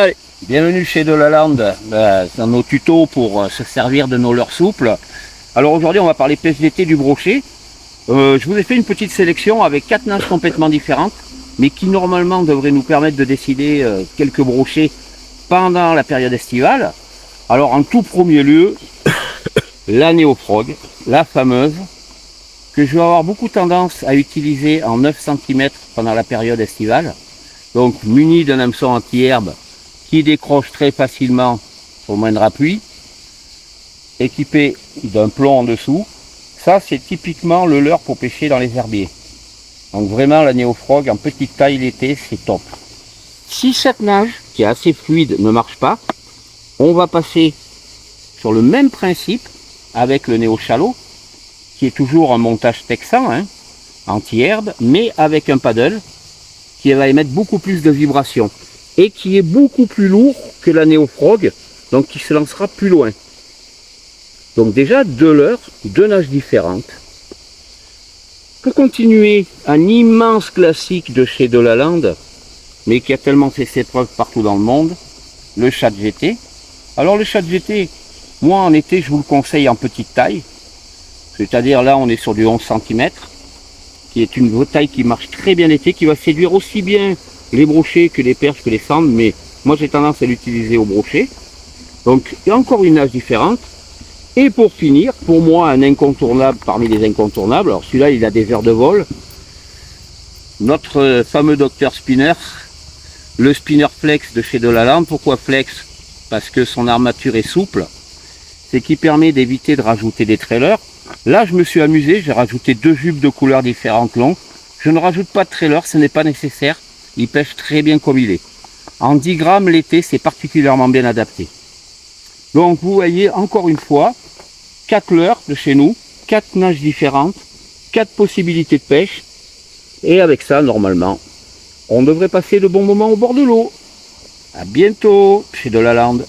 Allez, bienvenue chez Delalande, dans nos tutos pour se servir de nos leurres souples. Alors aujourd'hui on va parler pêche d'été du brochet. Je vous ai fait une petite sélection avec 4 nages complètement différentes, mais qui normalement devraient nous permettre de décider quelques brochets pendant la période estivale. Alors en tout premier lieu, la néofrog, la fameuse, que je vais avoir beaucoup tendance à utiliser en 9 cm pendant la période estivale. Donc muni d'un hameçon anti-herbe qui décroche très facilement au moindre appui, équipé d'un plomb en dessous. Ça c'est typiquement le leurre pour pêcher dans les herbiers. Donc vraiment la néofrog en petite taille l'été, c'est top. Si cette nage qui est assez fluide ne marche pas, on va passer sur le même principe avec le néo-chalot, qui est toujours un montage texan, anti-herbe, mais avec un paddle qui va émettre beaucoup plus de vibrations et qui est beaucoup plus lourd que la néofrog, donc qui se lancera plus loin. Donc déjà 2 leurres, 2 nages différentes. Pour continuer, un immense classique de chez Delalande, mais qui a tellement fait ses preuves partout dans le monde, le Shad GT. Alors le Shad GT, moi en été je vous le conseille en petite taille, c'est-à-dire là on est sur du 11 cm, qui est une taille qui marche très bien l'été, qui va séduire aussi bien les brochets que les perches que les sandres, mais moi j'ai tendance à l'utiliser au brochet. Donc il y a encore une nage différente. Et pour finir, pour moi un incontournable parmi les incontournables, alors celui-là il a des heures de vol, notre fameux Dr Spinner, le Spinner Flex de chez Delalande. Pourquoi Flex? Parce que son armature est souple, c'est qui permet d'éviter de rajouter des trailers. Là je me suis amusé, j'ai rajouté 2 jupes de couleurs différentes longues. Je ne rajoute pas de trailer, ce n'est pas nécessaire, il pêche très bien comme il est. En 10 grammes l'été c'est particulièrement bien adapté. Donc vous voyez encore une fois, 4 leurres de chez nous, 4 nages différentes, 4 possibilités de pêche. Et avec ça normalement, on devrait passer de bons moments au bord de l'eau. A bientôt chez Delalande.